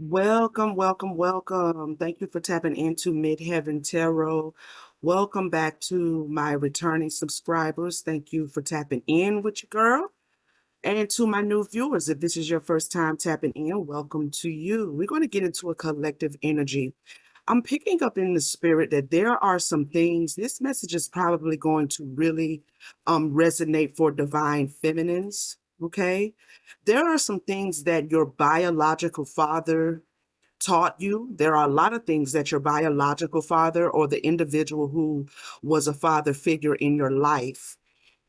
Welcome, welcome, welcome. Thank you for tapping into Midheaven Tarot. Welcome back to my returning subscribers. Thank you for tapping in with your girl. And to my new viewers, if this is your first time tapping in, welcome to you. We're going to get into a collective energy. I'm picking up in the spirit that there are some things, this message is probably going to really resonate for divine feminines, okay? There are some things that your biological father taught you. There are a lot of things that your biological father or the individual who was a father figure in your life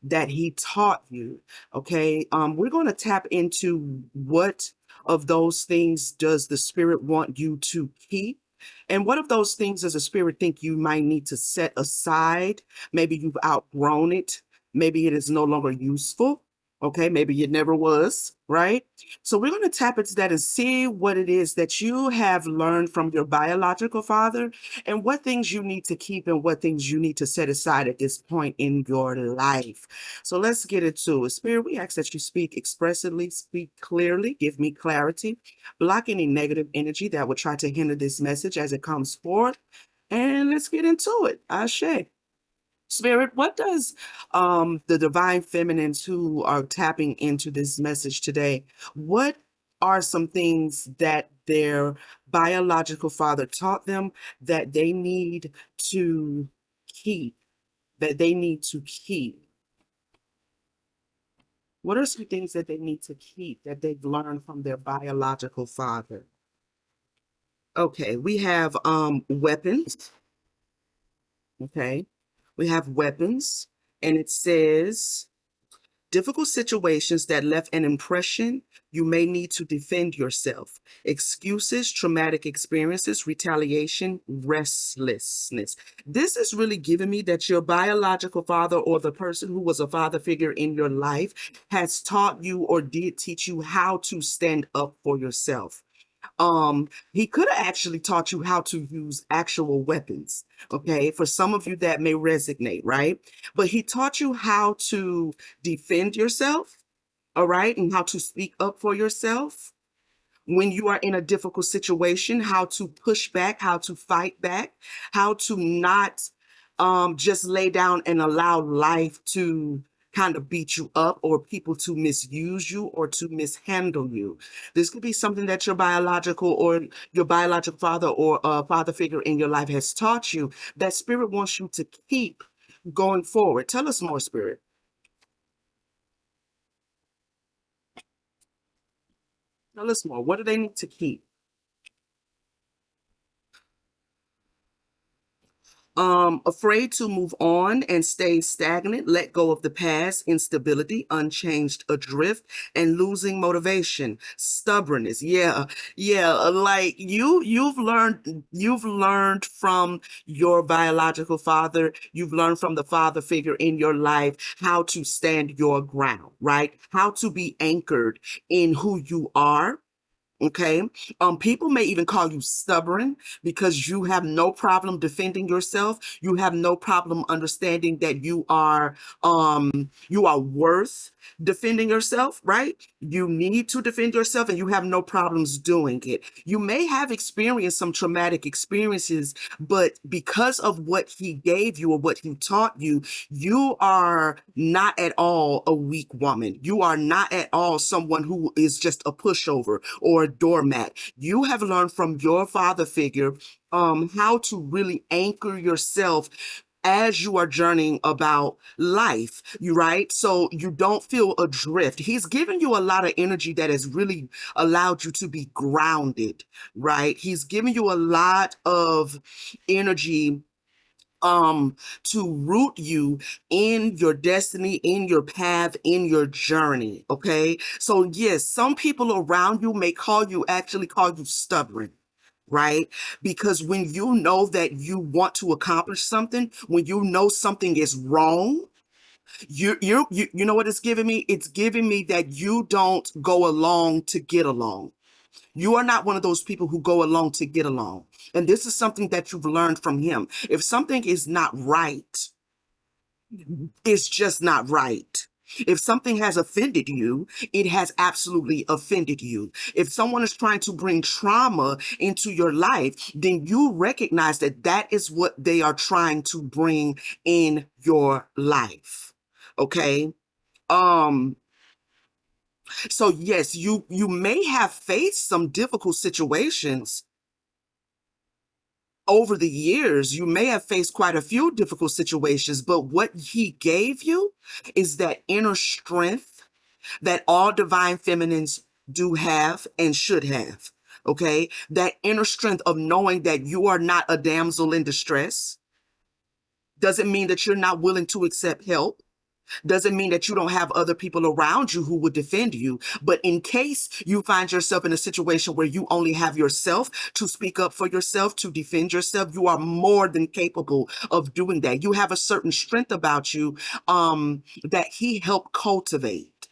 that he taught you. Okay. We're going to tap into what of those things does the spirit want you to keep? And what of those things does the spirit think you might need to set aside? Maybe you've outgrown it. Maybe it is no longer useful. Okay, maybe it never was, right? So we're going to tap into that and see what it is that you have learned from your biological father and what things you need to keep and what things you need to set aside at this point in your life. So let's get into it. Spirit, we ask that you speak expressively, speak clearly, give me clarity, block any negative energy that would try to hinder this message as it comes forth. And let's get into it. Ashe. Spirit, what does the divine feminines who are tapping into this message today, what are some things that their biological father taught them that they need to keep, that they need to keep? What are some things that they need to keep that they've learned from their biological father? Okay, we have weapons. Okay, we have weapons, and it says difficult situations that left an impression, you may need to defend yourself. Excuses, traumatic experiences, retaliation, restlessness. This is really giving me that your biological father or the person who was a father figure in your life has taught you or did teach you how to stand up for yourself. He could have actually taught you how to use actual weapons. Okay, for some of you that may resonate, right? But he taught you how to defend yourself, all right, and how to speak up for yourself when you are in a difficult situation, how to push back, how to fight back, how to not just lay down and allow life to kind of beat you up or people to misuse you or to mishandle you. This could be something that your biological father or a father figure in your life has taught you that spirit wants you to keep going forward. Tell us more, spirit. Tell us more. What do they need to keep? Afraid to move on and stay stagnant, let go of the past, instability, unchanged adrift, and losing motivation, stubbornness. Yeah, like you've learned from your biological father, you've learned from the father figure in your life how to stand your ground, right? How to be anchored in who you are. Okay. People may even call you stubborn because you have no problem defending yourself. You have no problem understanding that you are worth defending yourself, right? You need to defend yourself and you have no problems doing it. You may have experienced some traumatic experiences, but because of what he gave you or what he taught you, you are not at all a weak woman. You are not at all someone who is just a pushover or a doormat. You have learned from your father figure how to really anchor yourself as you are journeying about life, you right? So you don't feel adrift. He's given you a lot of energy that has really allowed you to be grounded, right? He's given you a lot of energy to root you in your destiny, in your path, in your journey. Okay. So yes, some people around you may actually call you stubborn, right? Because when you know that you want to accomplish something, when you know something is wrong, you know what it's giving me? It's giving me that you don't go along to get along. You are not one of those people who go along to get along. And this is something that you've learned from him. If something is not right, it's just not right. If something has offended you, it has absolutely offended you. If someone is trying to bring trauma into your life, then you recognize that that is what they are trying to bring in your life. Okay? Um, so yes, you may have faced some difficult situations over the years. You may have faced quite a few difficult situations, but what he gave you is that inner strength that all divine feminines do have and should have. Okay, that inner strength of knowing that you are not a damsel in distress doesn't mean that you're not willing to accept help, doesn't mean that you don't have other people around you who would defend you. But in case you find yourself in a situation where you only have yourself to speak up for yourself, to defend yourself, you are more than capable of doing that. You have a certain strength about you that he helped cultivate.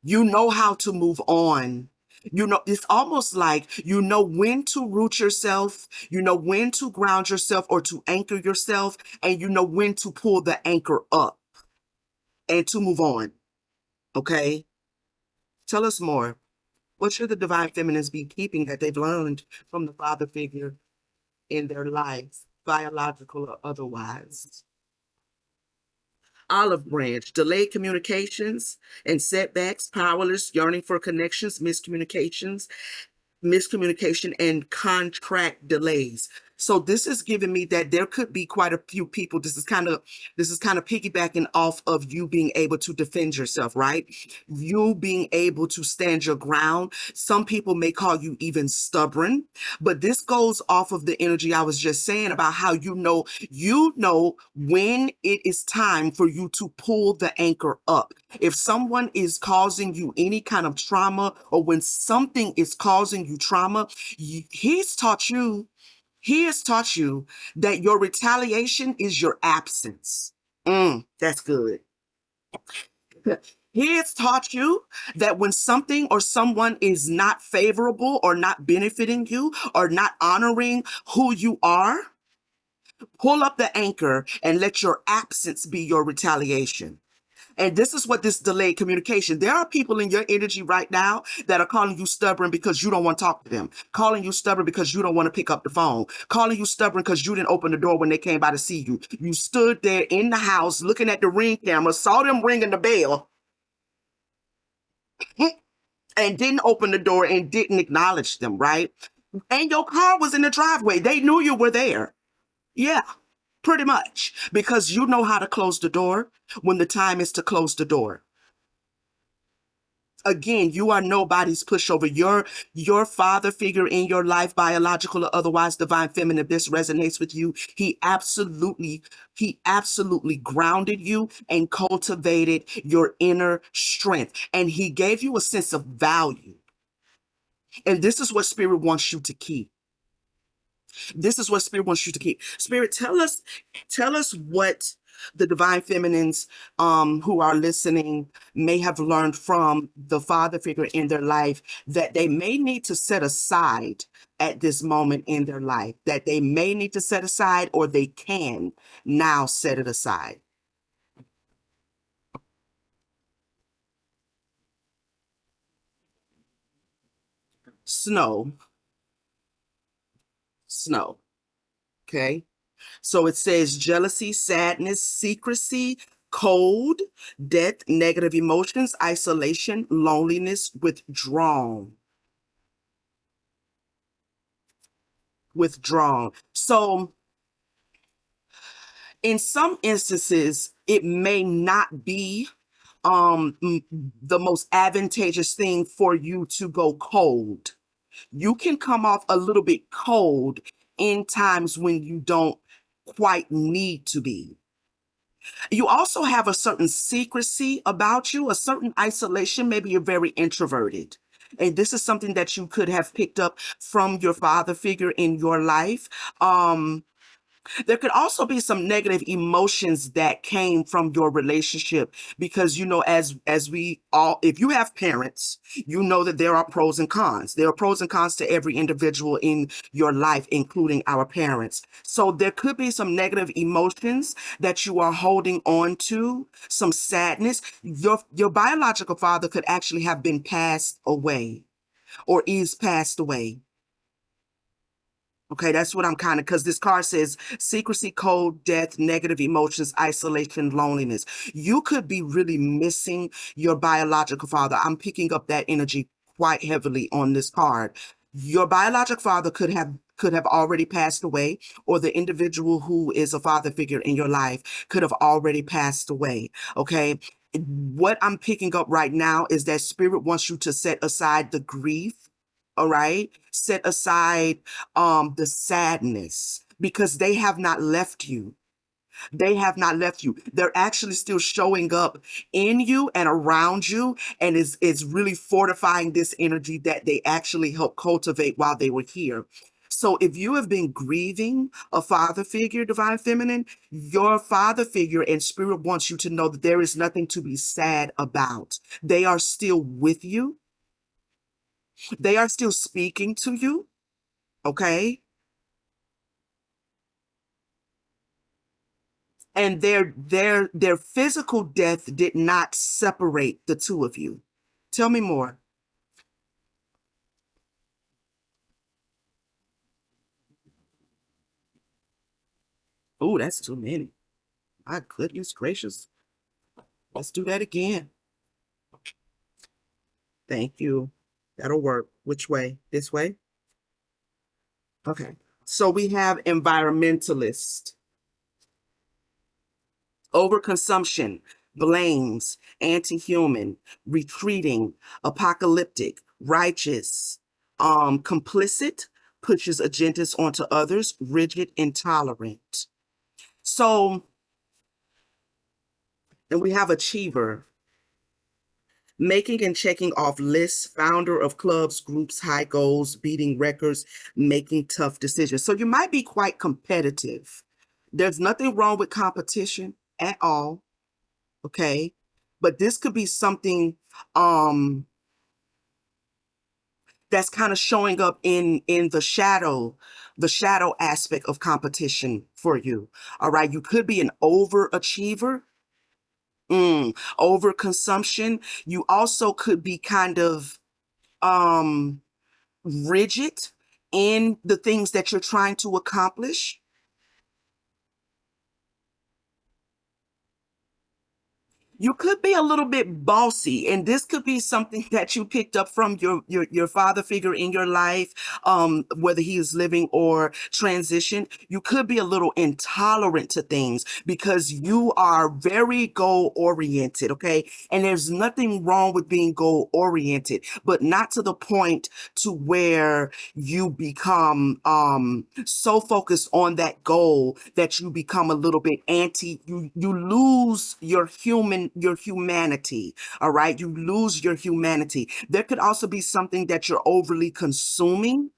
You know how to move on. You know, it's almost like you know when to root yourself, you know when to ground yourself or to anchor yourself, and you know when to pull the anchor up and to move on. Okay? Tell us more. What should the divine feminines be keeping that they've learned from the father figure in their lives, biological or otherwise? Olive branch, delayed communications and setbacks, powerless, yearning for connections, miscommunication and contract delays. So this is giving me that there could be quite a few people. This is kind of piggybacking off of you being able to defend yourself, right? You being able to stand your ground. Some people may call you even stubborn, but this goes off of the energy I was just saying about how you know when it is time for you to pull the anchor up. If someone is causing you any kind of trauma, or when something is causing you trauma, he's taught you, he has taught you that your retaliation is your absence. That's good. He has taught you that when something or someone is not favorable or not benefiting you or not honoring who you are, pull up the anchor and let your absence be your retaliation. And this is what this delayed communication. There are people in your energy right now that are calling you stubborn because you don't want to talk to them, calling you stubborn because you don't want to pick up the phone, calling you stubborn because you didn't open the door when they came by to see you. You stood there in the house looking at the Ring camera, saw them ringing the bell, and didn't open the door and didn't acknowledge them, right? And your car was in the driveway. They knew you were there. Yeah, pretty much. Because you know how to close the door when the time is to close the door. Again, you are nobody's pushover. Your father figure in your life, biological or otherwise, divine feminine, if this resonates with you, he absolutely grounded you and cultivated your inner strength. And he gave you a sense of value. And this is what spirit wants you to keep. This is what spirit wants you to keep. Spirit, tell us what the divine feminines who are listening may have learned from the father figure in their life that they may need to set aside at this moment in their life, that they may need to set aside, or they can now set it aside. Snow, snow. Okay. So it says jealousy, sadness, secrecy, cold, death, negative emotions, isolation, loneliness, withdrawn. Withdrawn. So in some instances, it may not be the most advantageous thing for you to go cold. You can come off a little bit cold in times when you don't quite need to be. You also have a certain secrecy about you, a certain isolation. Maybe you're very introverted. And this is something that you could have picked up from your father figure in your life. Um, There could also be some negative emotions that came from your relationship because as we all, if you have parents, you know that there are pros and cons. There are pros and cons to every individual in your life, including our parents. So there could be some negative emotions that you are holding on to, some sadness. Your biological father could actually have been passed away or is passed away. Okay, that's what I'm kind of, because this card says secrecy, cold, death, negative emotions, isolation, loneliness. You could be really missing your biological father. I'm picking up that energy quite heavily on this card. Your biological father could have already passed away, or the individual who is a father figure in your life could have already passed away. Okay. What I'm picking up right now is that spirit wants you to set aside the grief. All right. Set aside the sadness because they have not left you. They have not left you. They're actually still showing up in you and around you, and is really fortifying this energy that they actually helped cultivate while they were here. So if you have been grieving a father figure, divine feminine, your father figure and spirit wants you to know that there is nothing to be sad about. They are still with you. They are still speaking to you. Okay. And their physical death did not separate the two of you. Tell me more. Oh, that's too many. My goodness gracious. Let's do that again. Thank you. That'll work. Which way? This way? Okay. So we have environmentalist, overconsumption, blames, anti-human, retreating, apocalyptic, righteous, complicit, pushes agendas onto others, rigid, intolerant. So, and we have achiever, making and checking off lists, founder of clubs, groups, high goals, beating records, making tough decisions. So you might be quite competitive. There's nothing wrong with competition at all. Okay. But this could be something um that's kind of showing up in the shadow aspect of competition for you. All right. You could be an overachiever. Overconsumption. You also could be kind of um rigid in the things that you're trying to accomplish. You could be a little bit bossy, and this could be something that you picked up from your father figure in your life, whether he is living or transition. You could be a little intolerant to things because you are very goal oriented. Okay, and there's nothing wrong with being goal oriented, but not to the point to where you become so focused on that goal that you become a little bit you lose your humanity. All right, you lose your humanity. There could also be something that you're overly consuming.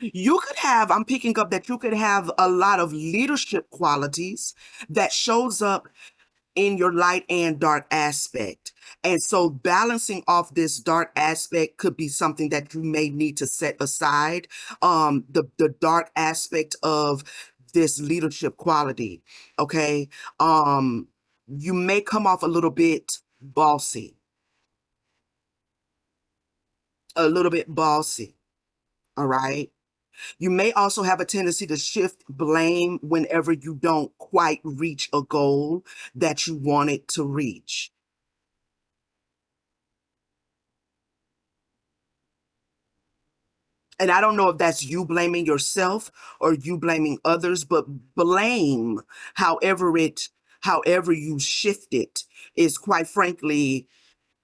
I'm picking up that you could have a lot of leadership qualities that shows up in your light and dark aspect. And so balancing off this dark aspect could be something that you may need to set aside. The dark aspect of this leadership quality. Okay. You may come off a little bit bossy, a little bit bossy. All right. You may also have a tendency to shift blame whenever you don't quite reach a goal that you wanted to reach. And I don't know if that's you blaming yourself or you blaming others, but blame, however it, however you shift it, is quite frankly,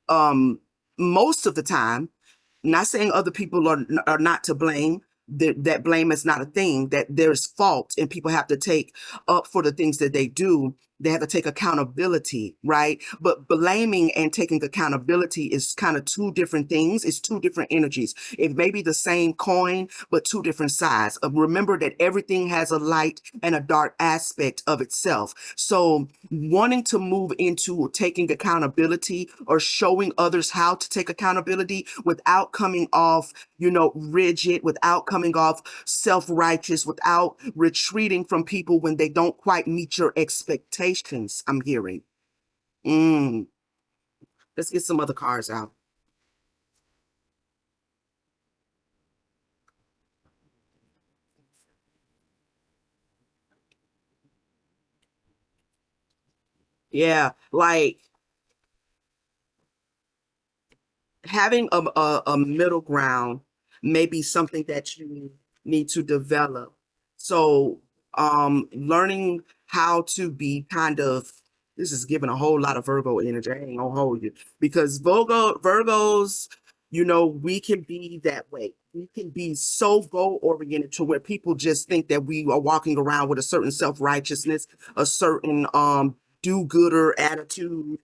um, most of the time, not saying other people are not to blame. That blame is not a thing. That there's fault, and people have to take up for the things that they do. They have to take accountability, right? But blaming and taking accountability is kind of two different things. It's two different energies. It may be the same coin, but two different sides. Remember that everything has a light and a dark aspect of itself. So wanting to move into taking accountability or showing others how to take accountability without coming off, rigid, without coming off self-righteous, without retreating from people when they don't quite meet your expectations, I'm hearing. Mm. Let's get some other cards out. Yeah, like having a middle ground may be something that you need to develop. So, learning how to be kind of, this is giving a whole lot of Virgo energy. I ain't gonna hold you because Virgos, we can be that way. We can be so goal oriented to where people just think that we are walking around with a certain self righteousness, a certain do gooder attitude,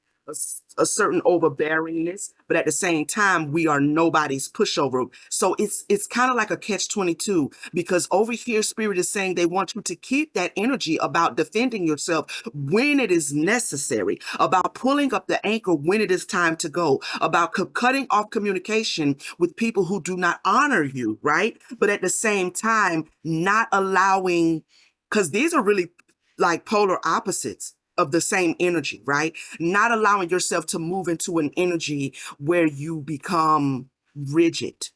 a certain overbearingness, but at the same time, we are nobody's pushover. So it's kind of like a catch-22 because over here, Spirit is saying they want you to keep that energy about defending yourself when it is necessary, about pulling up the anchor when it is time to go, about cutting off communication with people who do not honor you, right? But at the same time, not allowing, because these are really like polar opposites of the same energy, right? Not allowing yourself to move into an energy where you become rigid,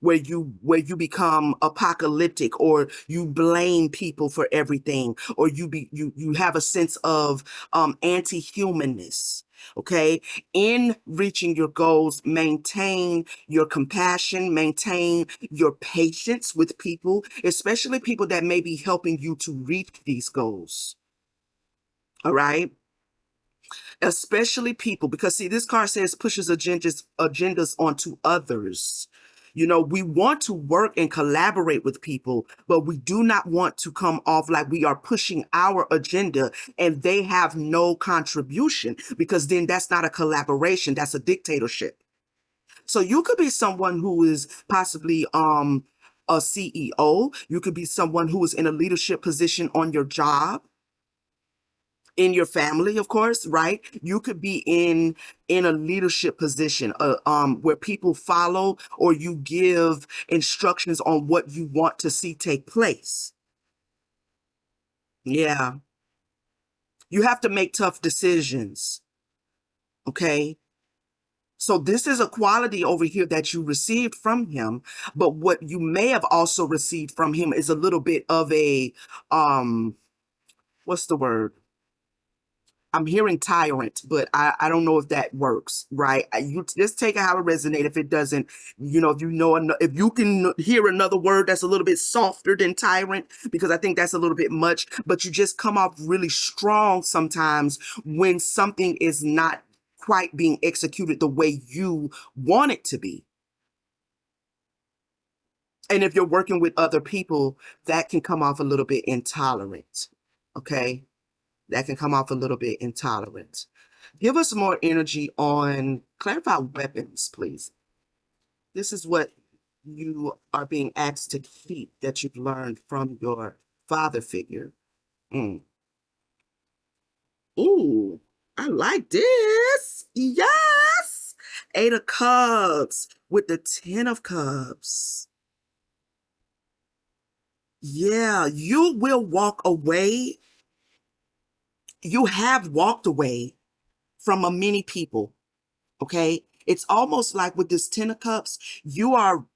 where you become apocalyptic, or you blame people for everything, or you have a sense of anti-humanness. Okay, in reaching your goals, maintain your compassion, maintain your patience with people, especially people that may be helping you to reach these goals. All right, especially people, because see, this card says pushes agendas onto others. We want to work and collaborate with people, but we do not want to come off like we are pushing our agenda and they have no contribution, because then that's not a collaboration, that's a dictatorship. So you could be someone who is possibly a CEO, you could be someone who is in a leadership position on your job, in your family, of course, right? You could be in a leadership position, where people follow, or you give instructions on what you want to see take place. Yeah, you have to make tough decisions. Okay, so this is a quality over here that you received from him, but what you may have also received from him is a little bit of a what's the word? I'm hearing tyrant, but I don't know if that works, right? You just take it how it resonates. If it doesn't, if you can hear another word that's a little bit softer than tyrant, because I think that's a little bit much, but you just come off really strong sometimes when something is not quite being executed the way you want it to be. And if you're working with other people, that can come off a little bit intolerant. Okay. That can come off a little bit intolerant. Give us more energy on clarify weapons, please. This is what you are being asked to keep that you've learned from your father figure. Mm. Ooh, I like this. Yes. Eight of Cups with the Ten of Cups. Yeah, you will walk away. You have walked away from a many people. Okay, it's almost like with this Ten of Cups, you are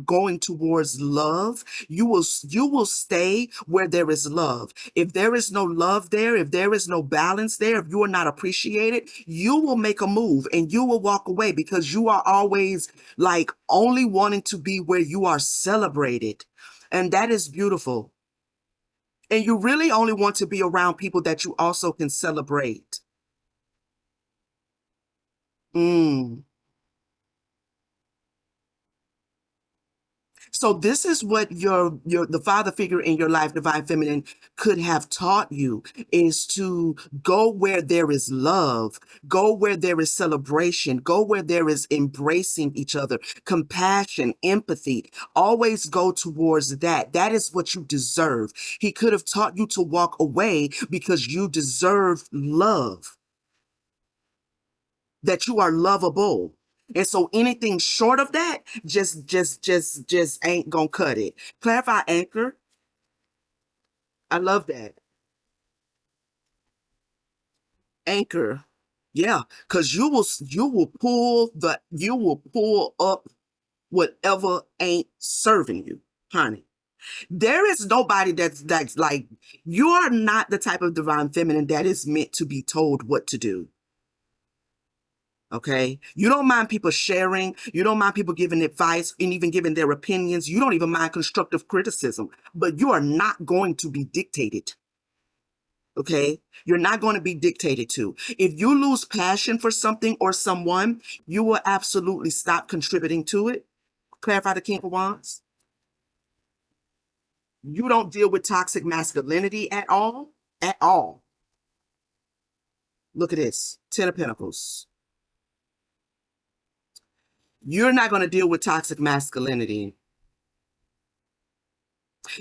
going towards love. You will stay where there is love. If there is no love there, if there is no balance there, if you are not appreciated, you will make a move and you will walk away, because you are always like only wanting to be where you are celebrated, and that is beautiful. And you really only want to be around people that you also can celebrate. Mm. So this is what your the father figure in your life, divine feminine, could have taught you, is to go where there is love, go where there is celebration, go where there is embracing each other, compassion, empathy. Always go towards that. That is what you deserve. He could have taught you to walk away because you deserve love, that you are lovable. And so anything short of that just ain't gonna cut it. Clarify anchor. I love that. Anchor. Yeah, because you will pull up whatever ain't serving you, honey. There is nobody that's like, you are not the type of divine feminine that is meant to be told what to do. Okay. You don't mind people sharing. You don't mind people giving advice and even giving their opinions. You don't even mind constructive criticism, but you are not going to be dictated. Okay. You're not going to be dictated to. If you lose passion for something or someone, you will absolutely stop contributing to it. Clarify the King of Wands. You don't deal with toxic masculinity at all. At all. Look at this. Ten of Pentacles. You're not going to deal with toxic masculinity.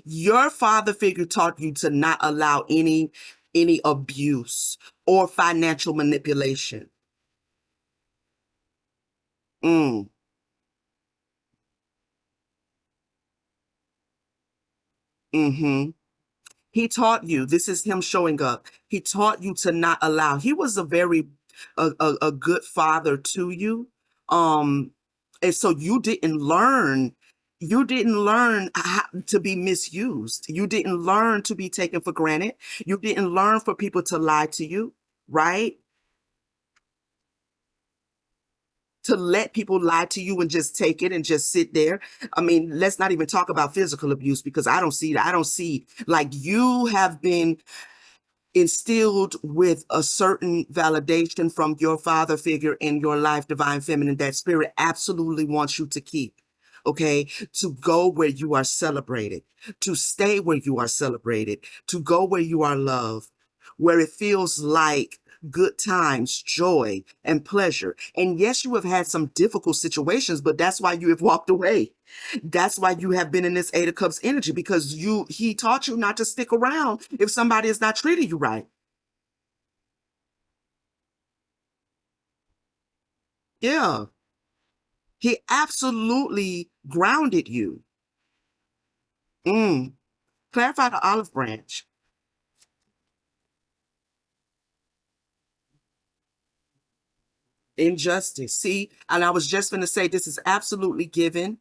Your father figure taught you to not allow any abuse or financial manipulation. Mm, mm-hmm. He taught you, this is him showing up. He taught you to not allow. He was a very a good father to you. Um, and so you didn't learn how to be misused. You didn't learn to be taken for granted. You didn't learn for people to lie to you, right? To let people lie to you and just take it and just sit there. I mean, let's not even talk about physical abuse, because I don't see, like, you have been instilled with a certain validation from your father figure in your life, divine feminine, that spirit absolutely wants you to keep. Okay, to go where you are celebrated, to stay where you are celebrated, to go where you are loved, where it feels like good times, joy, and pleasure. And yes, you have had some difficult situations, but that's why you have walked away. That's why you have been in this Eight of Cups energy, because he taught you not to stick around if somebody is not treating you right. Yeah. He absolutely grounded you. Mm. Clarify the olive branch. Injustice. See, and I was just going to say, this is absolutely given,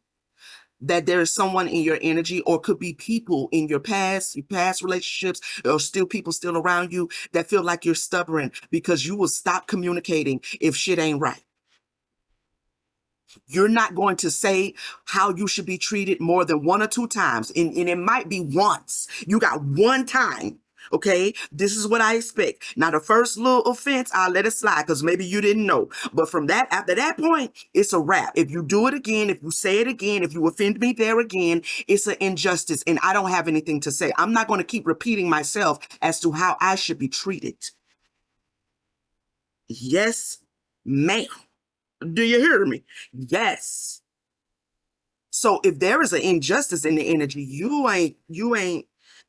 that there is someone in your energy, or could be people in your past relationships, or still people still around you that feel like you're stubborn because you will stop communicating if shit ain't right. You're not going to say how you should be treated more than one or two times. And it might be once. You got one time. Okay, this is what I expect. Now, the first little offense, I'll let it slide because maybe you didn't know. But from that, after that point, it's a wrap. If you do it again, if you say it again, if you offend me there again, it's an injustice. And I don't have anything to say. I'm not going to keep repeating myself as to how I should be treated. Yes, ma'am. Do you hear me? Yes. So if there is an injustice in the energy, you ain't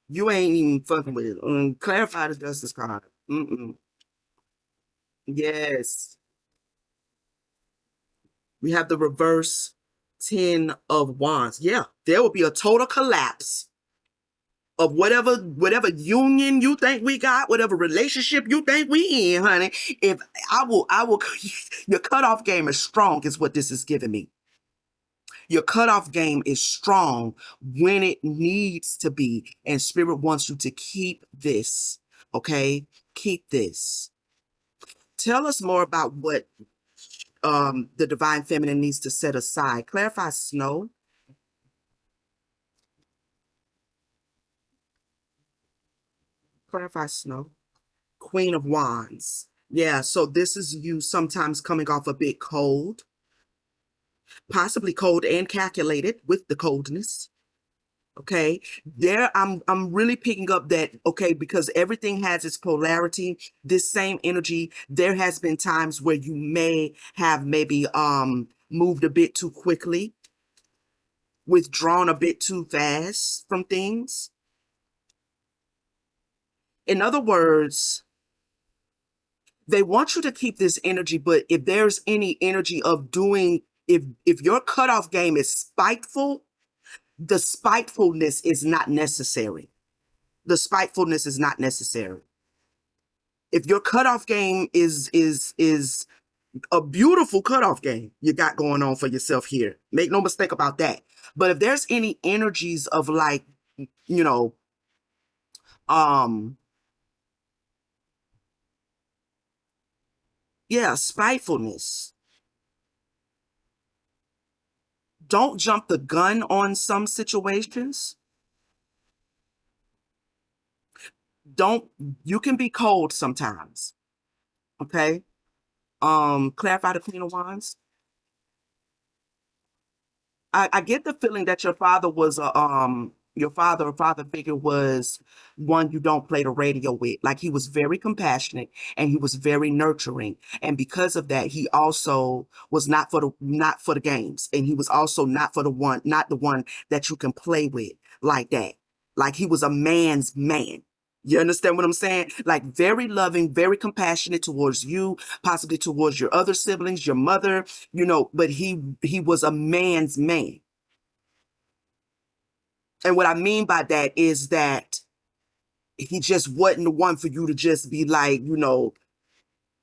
even fucking with it. Clarify the justice card. Mm-mm. Yes. We have the reverse 10 of wands. Yeah, there will be a total collapse of whatever union you think we got, whatever relationship you think we in, honey. If I will your cutoff game is strong, is what this is giving me. Your cutoff game is strong when it needs to be. And spirit wants you to keep this. Okay? Keep this. Tell us more about what the divine feminine needs to set aside. Clarify snow. Clarify snow. Queen of Wands. Yeah, so this is you sometimes coming off a bit cold. possibly cold and calculated with the coldness. Okay, there I'm really picking up that, okay, because everything has its polarity. This same energy, there has been times where you may have maybe moved a bit too quickly, withdrawn a bit too fast from things. In other words, they want you to keep this energy, but if there's any energy of doing, if your cutoff game is spiteful, the spitefulness is not necessary. The spitefulness is not necessary. If your cutoff game is a beautiful cutoff game you got going on for yourself here, make no mistake about that. But if there's any energies of like, you know, um, yeah, spitefulness, don't jump the gun on some situations. Don't, you can be cold sometimes. Okay. Clarify the Queen of Wands. I get the feeling that your father was a your father or father figure was one you don't play the radio with. Like he was very compassionate and he was very nurturing. And because of that, he also was not for the games. And he was also not the one that you can play with like that. Like he was a man's man. You understand what I'm saying? Like very loving, very compassionate towards you, possibly towards your other siblings, your mother, but he was a man's man. And what I mean by that is that he just wasn't the one for you to just be like,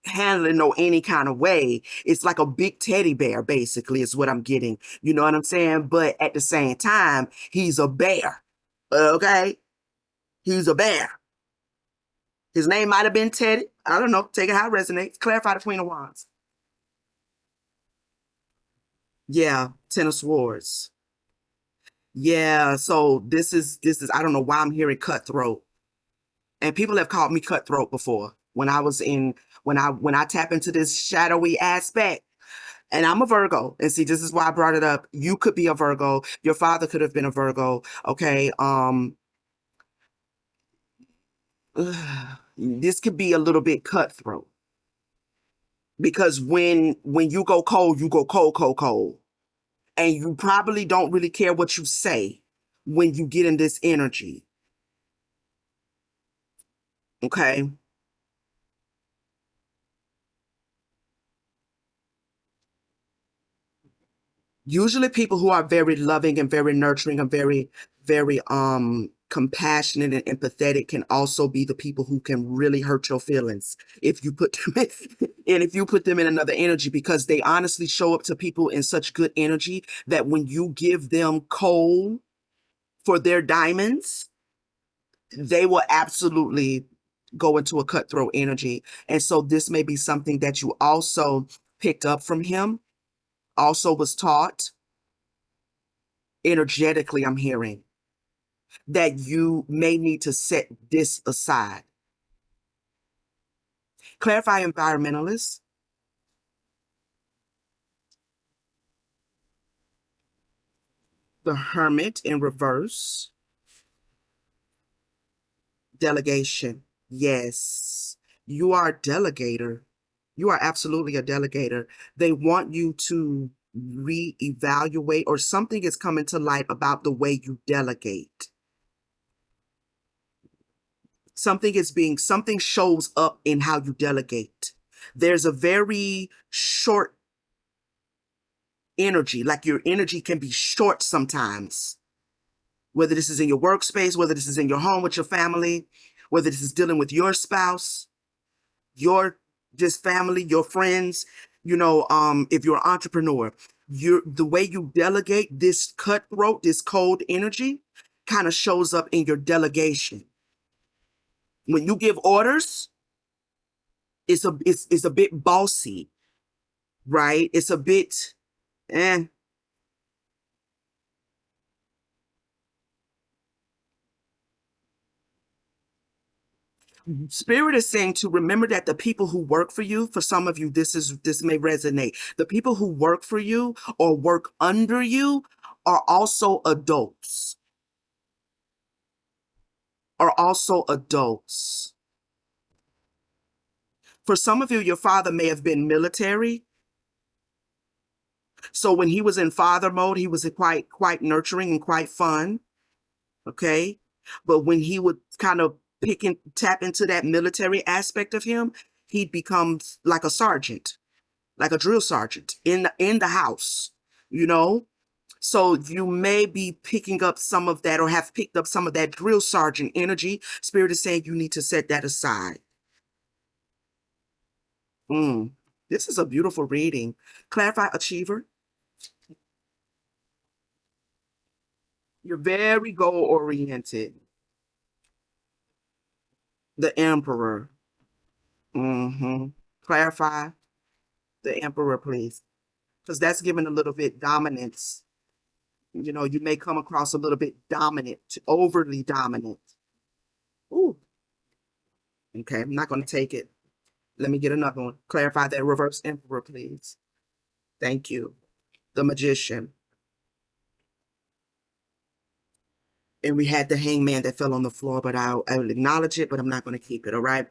handling or any kind of way. It's like a big teddy bear, basically, is what I'm getting. You know what I'm saying? But at the same time, he's a bear. Okay? He's a bear. His name might have been Teddy. I don't know. Take it how it resonates. Clarify the Queen of Wands. Yeah, Ten of Swords. Yeah, so this is I don't know why I'm hearing cutthroat. And people have called me cutthroat before when I tap into this shadowy aspect. And I'm a Virgo. And see, this is why I brought it up. You could be a Virgo. Your father could have been a Virgo. Okay. This could be a little bit cutthroat because when you go cold, cold, cold. And you probably don't really care what you say when you get in this energy. Okay. Usually people who are very loving and very nurturing and very, very compassionate and empathetic can also be the people who can really hurt your feelings if you put them in, and if you put them in another energy, because they honestly show up to people in such good energy that when you give them coal for their diamonds, they will absolutely go into a cutthroat energy. And so this may be something that you also picked up from him, also was taught energetically. I'm hearing that you may need to set this aside. Clarify environmentalist, the hermit in reverse, delegation. Yes, you are a delegator. You are absolutely a delegator. They want you to reevaluate, or something is coming to light about the way you delegate. Something shows up in how you delegate. There's a very short energy, like your energy can be short sometimes, whether this is in your workspace, whether this is in your home with your family, whether this is dealing with your spouse, your just family, your friends, if you're an entrepreneur, the way you delegate, this cutthroat, this cold energy kind of shows up in your delegation. When you give orders, it's a bit bossy, right? It's a bit eh. Spirit is saying to remember that the people who work for you, for some of you, this may resonate. The people who work for you or work under you are also adults. Are also adults. For some of you, your father may have been military. So when he was in father mode, he was quite nurturing and quite fun. Okay. But when he would kind of tap into that military aspect of him, he'd become like a sergeant, like a drill sergeant in the house, you know? So you may be picking up some of that or have picked up some of that drill sergeant energy. Spirit is saying you need to set that aside. Mm. This is a beautiful reading. Clarify achiever. You're very goal oriented. The emperor. Clarify the emperor, please. Because that's giving a little bit dominance. You know, you may come across a little bit dominant, overly dominant. Ooh, okay, I'm not going to take it. Let me get another one. Clarify that reverse emperor, please. Thank you. The magician. And we had the hangman that fell on the floor, but I will acknowledge it, but I'm not going to keep it, all right?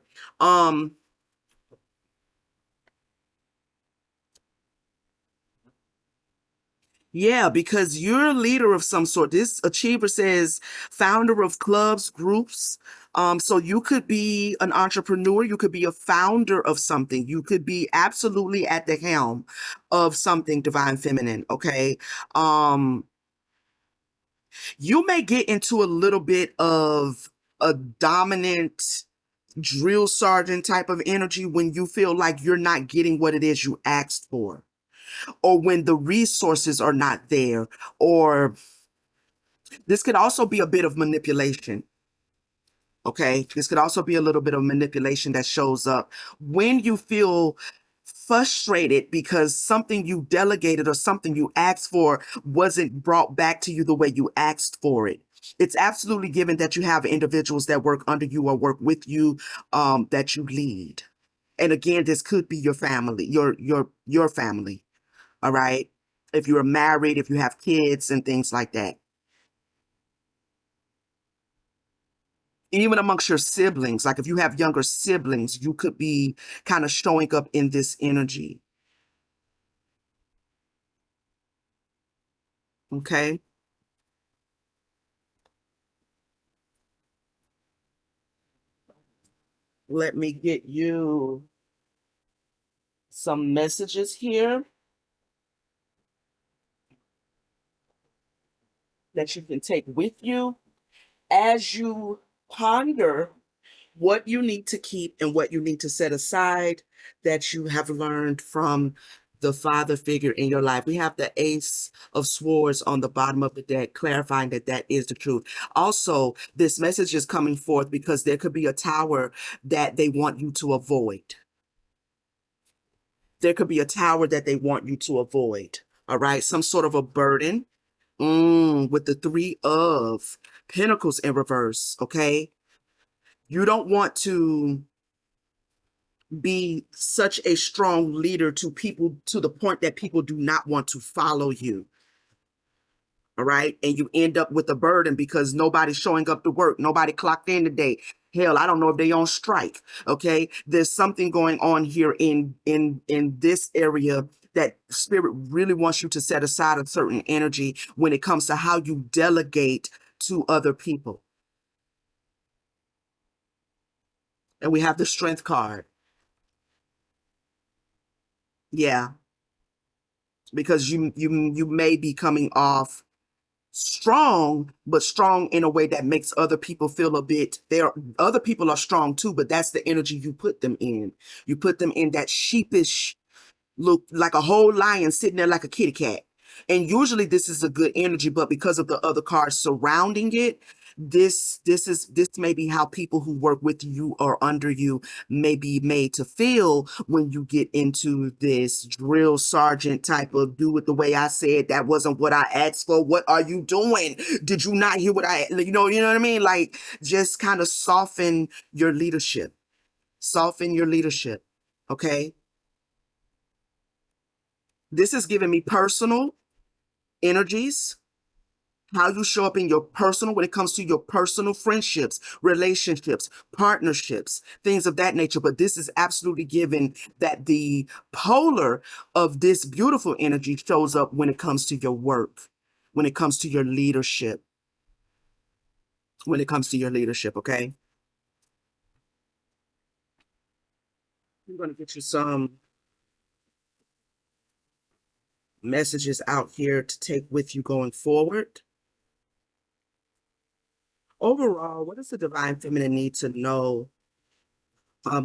Yeah, because you're a leader of some sort. This achiever says founder of clubs, groups. So you could be an entrepreneur, you could be a founder of something, you could be absolutely at the helm of something divine feminine, okay? You may get into a little bit of a dominant drill sergeant type of energy when you feel like you're not getting what it is you asked for, or when the resources are not there, or this could also be a bit of manipulation. Okay. This could also be a little bit of manipulation that shows up when you feel frustrated because something you delegated or something you asked for wasn't brought back to you the way you asked for it. It's absolutely given that you have individuals that work under you or work with you, that you lead. And again, this could be your family, your family. All right. If you're married, if you have kids and things like that. Even amongst your siblings, like if you have younger siblings, you could be kind of showing up in this energy. Okay. Let me get you some messages here that you can take with you as you ponder what you need to keep and what you need to set aside that you have learned from the father figure in your life. We have the Ace of Swords on the bottom of the deck, clarifying that that is the truth. Also, this message is coming forth because there could be a tower that they want you to avoid. There could be a tower that they want you to avoid. All right. Some sort of a burden. With the Three of Pentacles in reverse. Okay. You don't want to be such a strong leader to people to the point that people do not want to follow you. All right. And you end up with a burden because nobody's showing up to work. Nobody clocked in today. Hell, I don't know if they on strike. Okay. There's something going on here in this area that spirit really wants you to set aside a certain energy when it comes to how you delegate to other people. And we have the Strength card. Yeah. Because you may be coming off strong, but strong in a way that makes other people feel a bit there. Other people are strong too, but that's the energy you put them in. You put them in that sheepish look, like a whole lion sitting there like a kitty cat. And usually this is a good energy, but because of the other cards surrounding it, this may be how people who work with you or under you may be made to feel when you get into this drill sergeant type of do it the way I said. That wasn't what I asked for. What are you doing? Did you not hear what you know what I mean? Like just kind of soften your leadership. Soften your leadership. Okay. This is giving me personal energies, how you show up in your personal, when it comes to your personal friendships, relationships, partnerships, things of that nature. But this is absolutely given that the polar of this beautiful energy shows up when it comes to your work, when it comes to your leadership, when it comes to your leadership. Okay. I'm going to get you some messages out here to take with you going forward. Overall, what does the divine feminine need to know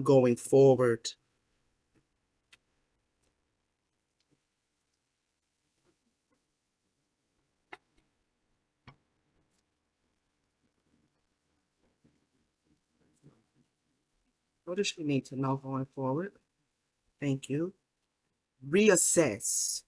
going forward? What does she need to know going forward? Thank you. Reassess.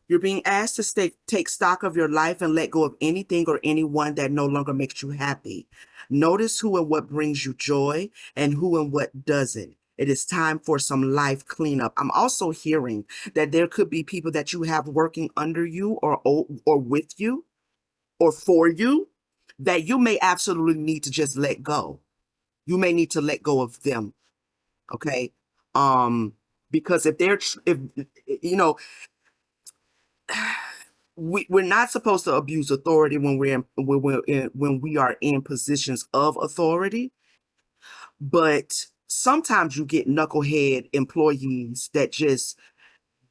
You're being asked to take stock of your life and let go of anything or anyone that no longer makes you happy. Notice who and what brings you joy and who and what doesn't. It is time for some life cleanup. I'm also hearing that there could be people that you have working under you or with you or for you that you may absolutely need to just let go. You may need to let go of them. Okay. Um, because if if you know, we're not supposed to abuse authority when we are in positions of authority, but sometimes you get knucklehead employees that just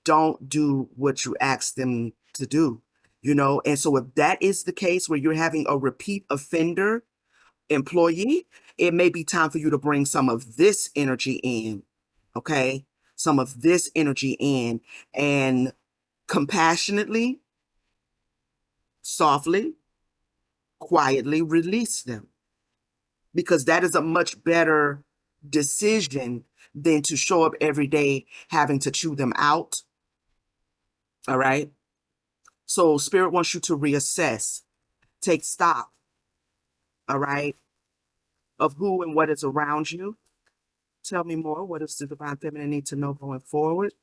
don't do what you ask them to do, and so if that is the case where you're having a repeat offender employee, it may be time for you to bring some of this energy in. Okay, some of this energy in, and compassionately, softly, quietly release them, because that is a much better decision than to show up every day having to chew them out. All right. So spirit wants you to reassess, take stock, all right, of who and what is around you. Tell me more. What does the divine feminine need to know going forward?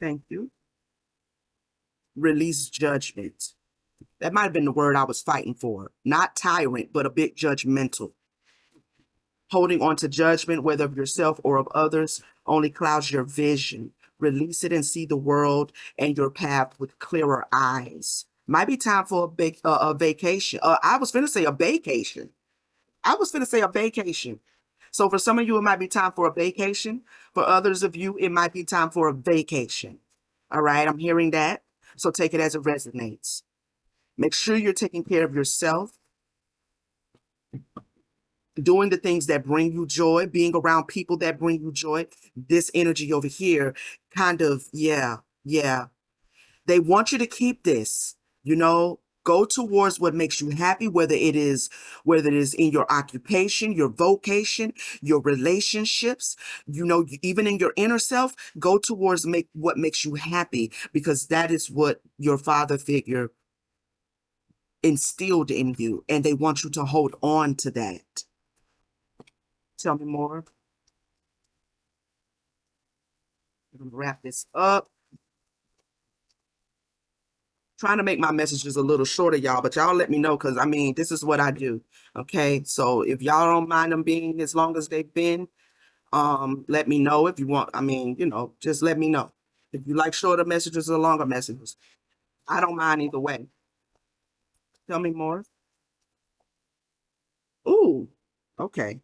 Thank you. Release judgment. That might have been the word I was fighting for. Not tyrant, but a bit judgmental. Holding on to judgment, whether of yourself or of others, only clouds your vision. Release it and see the world and your path with clearer eyes. Might be time for a vacation. I was finna say a vacation. I was finna say a vacation. So for some of you, it might be time for a vacation. For others of you, it might be time for a vacation. All right, I'm hearing that. So take it as it resonates. Make sure you're taking care of yourself, doing the things that bring you joy, being around people that bring you joy. This energy over here, kind of, yeah, yeah. They want you to keep this, go towards what makes you happy, whether it is in your occupation, your vocation, your relationships, even in your inner self, go towards what makes you happy, because that is what your father figure instilled in you, and they want you to hold on to that. Tell me more. I'm gonna wrap this up. Trying to make my messages a little shorter, y'all, but y'all let me know, because I mean, this is what I do. Okay. So if y'all don't mind them being as long as they've been, let me know if you want. I mean, just let me know. If you like shorter messages or longer messages, I don't mind either way. Tell me more. Ooh, okay.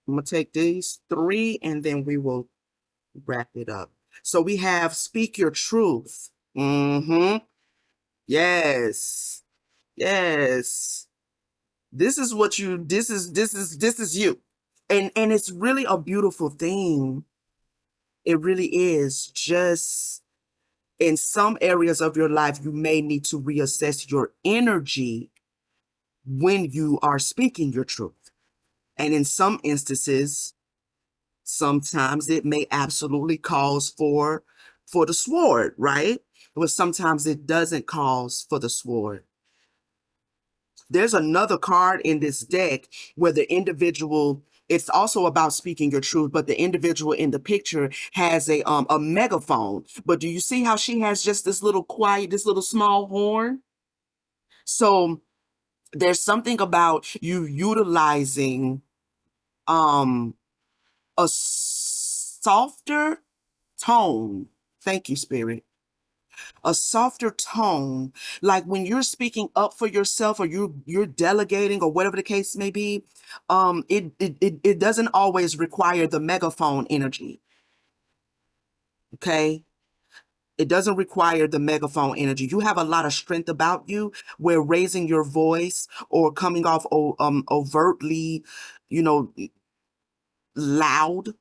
I'm gonna take these three and then we will wrap it up. So we have speak your truth. Mm-hmm. Yes. Yes. This is you. And it's really a beautiful thing. It really is. Just in some areas of your life, you may need to reassess your energy when you are speaking your truth. And in some instances, sometimes it may absolutely cause for the sword, right? But sometimes it doesn't cause for the sword. There's another card in this deck where the individual It's also about speaking your truth, but the individual in the picture has a megaphone. But do you see how she has just this little quiet, this little small horn? So there's something about you utilizing um a softer tone. Thank you, Spirit. A softer tone, like when you're speaking up for yourself, or you're delegating, or whatever the case may be. It doesn't always require the megaphone energy. Okay, it doesn't require the megaphone energy. You have a lot of strength about you, where raising your voice or coming off overtly, you know, loud,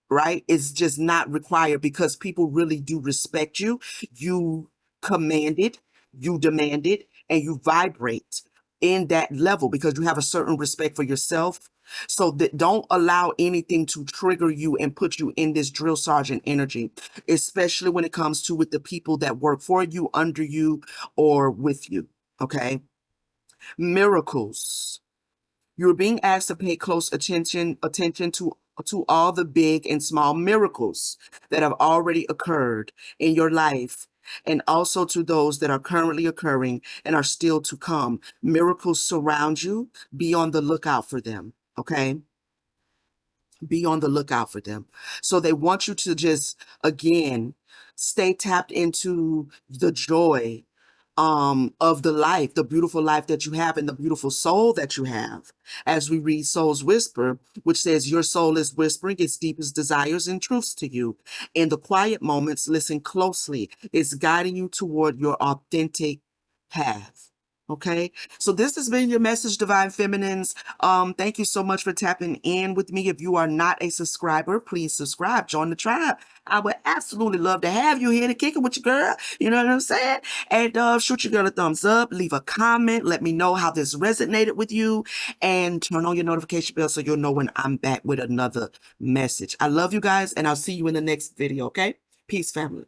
right? It's just not required, because people really do respect you. You command it, you demand it, and you vibrate in that level because you have a certain respect for yourself. So that don't allow anything to trigger you and put you in this drill sergeant energy, especially when it comes to with the people that work for you, under you, or with you. Okay. Miracles. You're being asked to pay close attention to all the big and small miracles that have already occurred in your life, and also to those that are currently occurring and are still to come. Miracles surround you. Be on the lookout for them. Okay? Be on the lookout for them. So they want you to just, again, stay tapped into the joy of the life, the beautiful life that you have, and the beautiful soul that you have. As we read Soul's Whisper, which says, your soul is whispering its deepest desires and truths to you. In the quiet moments, listen closely. It's guiding you toward your authentic path. Okay, so this has been your message, Divine Feminines. Thank you so much for tapping in with me. If you are not a subscriber, please subscribe, join the tribe. I would absolutely love to have you here to kick it with your girl. You know what I'm saying? And shoot your girl a thumbs up, leave a comment, let me know how this resonated with you, and turn on your notification bell so you'll know when I'm back with another message. I love you guys, and I'll see you in the next video, okay? Peace, family.